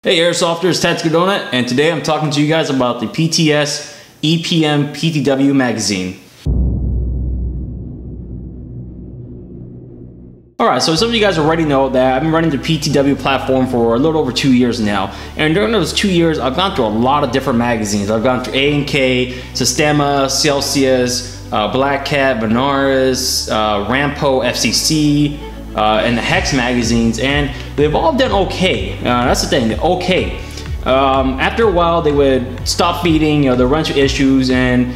Hey Airsofters, Ted's Donut, and today I'm talking to you guys about the PTS EPM PTW magazine. Alright, so some of you guys already know that I've been running the PTW platform for a little over 2 years now. And during those 2 years, I've gone through a lot of different magazines. I've gone through A&K, Sistema, Celsius, Black Cat, Benares, Rampo, FCC, and the Hex magazines, and they've all done okay. That's the thing, okay. After a while, they would stop feeding, they run into issues, and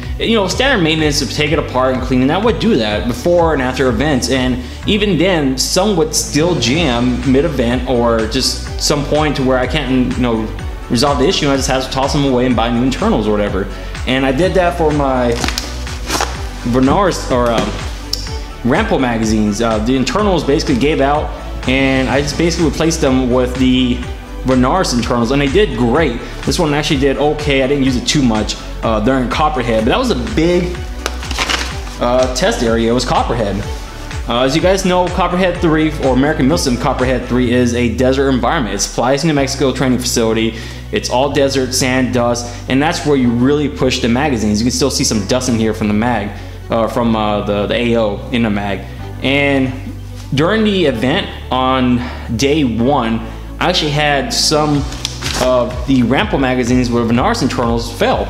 standard maintenance of take it apart and cleaning, that would do that before and after events. And even then, some would still jam mid-event or just some point to where I can't, resolve the issue. I just have to toss them away and buy new internals or whatever. And I did that for my Benares or Rampo magazines. The internals basically gave out, and I just basically replaced them with the Benares internals, and they did great. This one actually did okay. I didn't use it too much during Copperhead, but that was a big test area. It was Copperhead. As you guys know, Copperhead 3, or American Muslim Copperhead 3, is a desert environment. It's Playa, New Mexico training facility. It's all desert, sand, dust, and that's where you really push the magazines. You can still see some dust in here from the mag. From the AO in the mag. And during the event on day one, I actually had some of the Rampo magazines with Benares internals fail.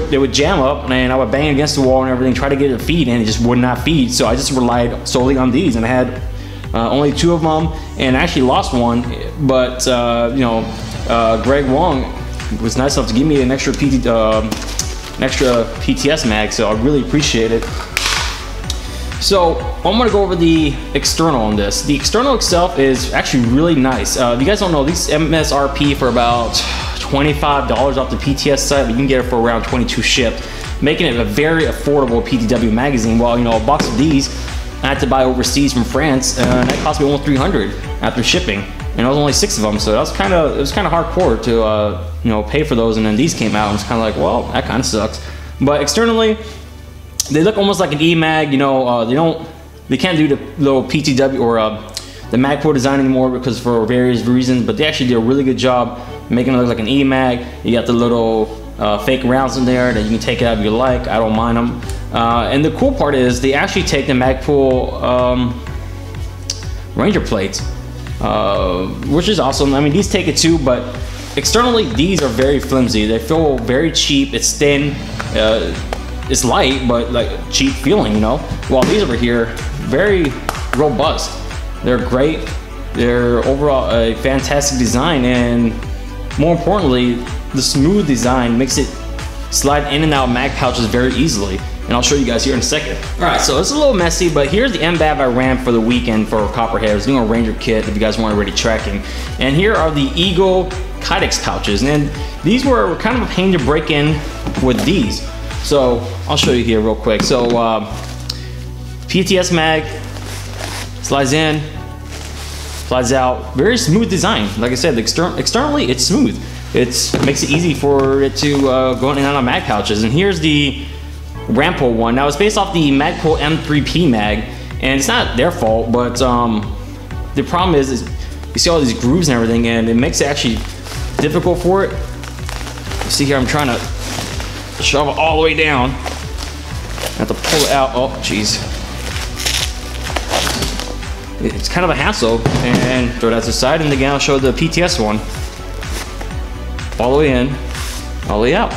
They would jam up, and I would bang against the wall and everything, try to get it to feed, and it just would not feed. So I just relied solely on these, and I had only 2 of them, and I actually lost one. But Greg Wong was nice enough to give me an extra PTS mag, so I really appreciate it. So I'm going to go over the external on this. The external itself is actually really nice. If you guys don't know, these MSRP for about $25 off the PTS site, but you can get it for around $22 shipped, making it a very affordable PTW magazine. While a box of these I had to buy overseas from France, and that cost me almost $300 after shipping. And it was only 6 of them, so that was kind of hardcore to pay for those. And then these came out, and it's kind of like, well, that kind of sucks. But externally, they look almost like an E-mag. They can't do the little PTW or the Magpul design anymore because for various reasons. But they actually did a really good job making it look like an E-mag. You got the little fake rounds in there that you can take it out if you like. I don't mind them. And the cool part is they actually take the Magpul Ranger plates. Which is awesome. I mean, these take it too, but externally these are very flimsy. They feel very cheap. It's thin, it's light, but like cheap feeling, While these over here, very robust. They're great. They're overall a fantastic design, and more importantly, the smooth design makes it slide in and out mag pouches very easily. And I'll show you guys here in a second. Alright, so it's a little messy, but here's the MBAV I ran for the weekend for Copperhead. I was doing a Ranger kit if you guys weren't already tracking. And here are the Eagle Kydex pouches. And these were kind of a pain to break in with these. So I'll show you here real quick. So PTS mag, slides in, slides out. Very smooth design. Like I said, externally it's smooth. It makes it easy for it to go in and out of mag pouches. And here's the Rampo one. Now it's based off the Magpul M3P mag, and it's not their fault, but the problem is you see all these grooves and everything, and it makes it actually difficult for it. You see here, I'm trying to shove it all the way down. I have to pull it out. Oh, jeez. It's kind of a hassle, and throw that to the side, and again I'll show the PTS one. All the way in, all the way out.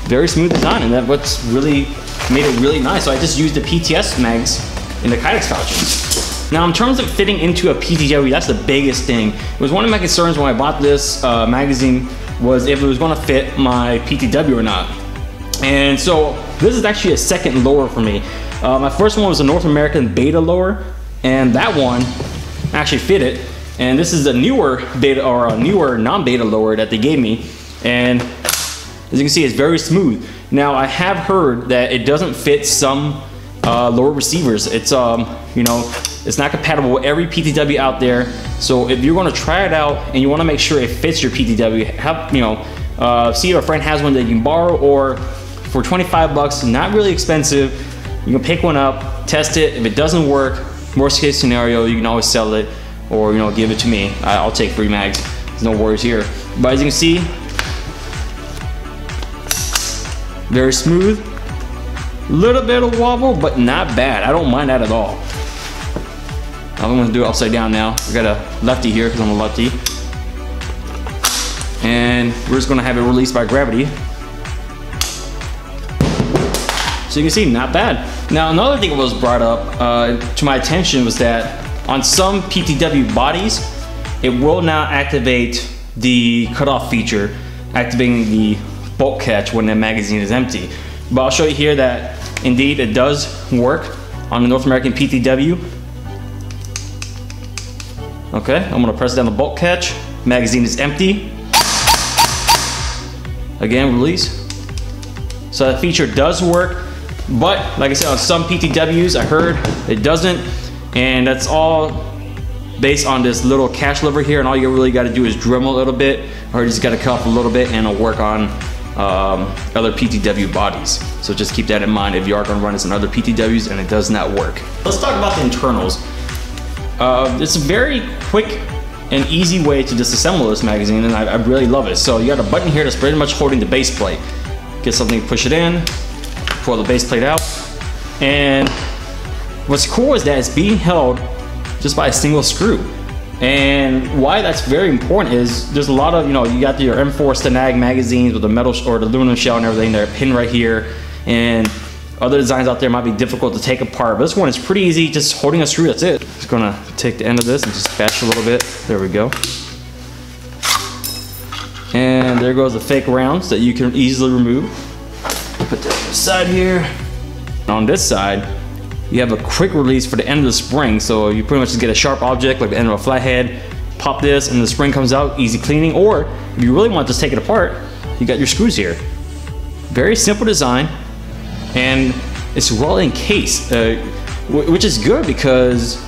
Very smooth design, and that's what's really made it really nice. So I just used the PTS mags in the Kydex pouches. Now in terms of fitting into a PTW, that's the biggest thing. It was one of my concerns when I bought this magazine, was if it was going to fit my PTW or not. And so this is actually a second lower for me. My first one was a North American beta lower, and that one actually fit it. And this is a newer beta, or a newer non-beta lower that they gave me, and as you can see, it's very smooth. Now I have heard that it doesn't fit some lower receivers. It's it's not compatible with every PTW out there. So if you're going to try it out and you want to make sure it fits your PTW, see if a friend has one that you can borrow, or for 25 bucks, not really expensive, you can pick one up, test it. If it doesn't work, worst case scenario, you can always sell it, or give it to me. I'll take 3 mags. There's no worries here. But as you can see, very smooth. Little bit of wobble, but not bad. I don't mind that at all. I'm gonna do it upside down now. I got a lefty here because I'm a lefty. And we're just gonna have it released by gravity. So you can see, not bad. Now another thing that was brought up to my attention was that on some PTW bodies, it will not activate the cutoff feature, activating the bolt catch when the magazine is empty. But I'll show you here that indeed it does work on the North American PTW. Okay, I'm gonna press down the bolt catch. Magazine is empty. Again, release. So that feature does work, but like I said, on some PTWs, I heard it doesn't, and that's all based on this little catch lever here, and all you really gotta do is Dremel a little bit, or you just gotta cut off a little bit, and it'll work on other PTW bodies. So just keep that in mind if you are gonna run this in other PTWs and it does not work. Let's talk about the internals. It's a very quick and easy way to disassemble this magazine, and I really love it. So you got a button here that's pretty much holding the base plate. Get something, push it in, pull the base plate out, and what's cool is that it's being held just by a single screw. And why that's very important is there's a lot of, you got your M4 Stanag magazines with the metal or the aluminum shell and everything. They're pinned right here, and other designs out there might be difficult to take apart, but this one is pretty easy, just holding a screw, that's it. Just gonna take the end of this and just bash a little bit. There we go. And there goes the fake rounds that you can easily remove. Put that on the side here. On this side, you have a quick release for the end of the spring, so you pretty much just get a sharp object like the end of a flathead, pop this, and the spring comes out, easy cleaning. Or if you really want to just take it apart, you got your screws here. Very simple design, and it's well encased, which is good because,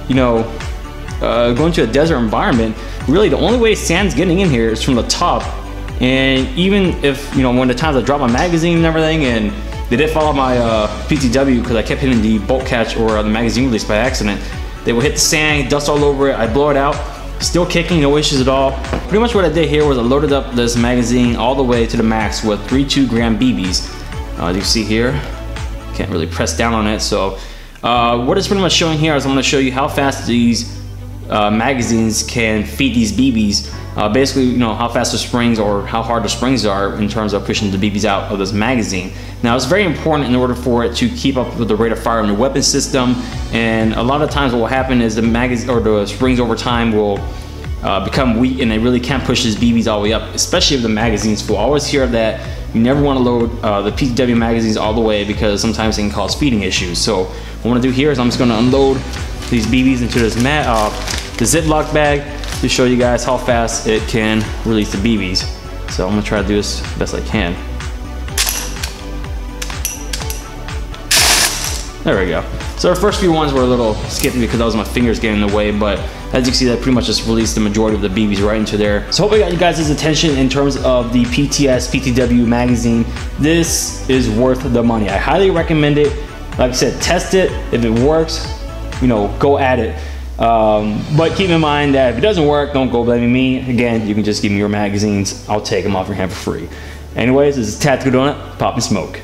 going to a desert environment, really the only way sand's getting in here is from the top. And even if, one of the times I dropped my magazine and everything, and they did follow my PTW because I kept hitting the bolt catch or the magazine release by accident, they would hit the sand, dust all over it, I blow it out, still kicking, no issues at all. Pretty much what I did here was I loaded up this magazine all the way to the max with 3.2 gram BBs. As you see here, can't really press down on it. So what it's pretty much showing here is I'm going to show you how fast these magazines can feed these BBs. Basically, how fast the springs or how hard the springs are in terms of pushing the BBs out of this magazine. Now, it's very important in order for it to keep up with the rate of fire in the weapon system. And a lot of times what will happen is the magazine or the springs over time will become weak, and they really can't push these BBs all the way up, especially if the magazine's full. I always hear that you never want to load the PTW magazines all the way because sometimes it can cause feeding issues. So what I'm going to do here is I'm just going to unload these BBs into this the Ziploc bag to show you guys how fast it can release the BBs. So I'm going to try to do this best I can. There we go. So our first few ones were a little skippy because that was my fingers getting in the way, but as you can see, that pretty much just released the majority of the BBs right into there. So hope I got you guys' attention in terms of the PTS PTW magazine. This is worth the money. I highly recommend it. Like I said, test it. If it works, go at it. But keep in mind that if it doesn't work, don't go blaming me. Again, you can just give me your magazines. I'll take them off your hand for free. Anyways, this is Tactical Donut, pop and smoke.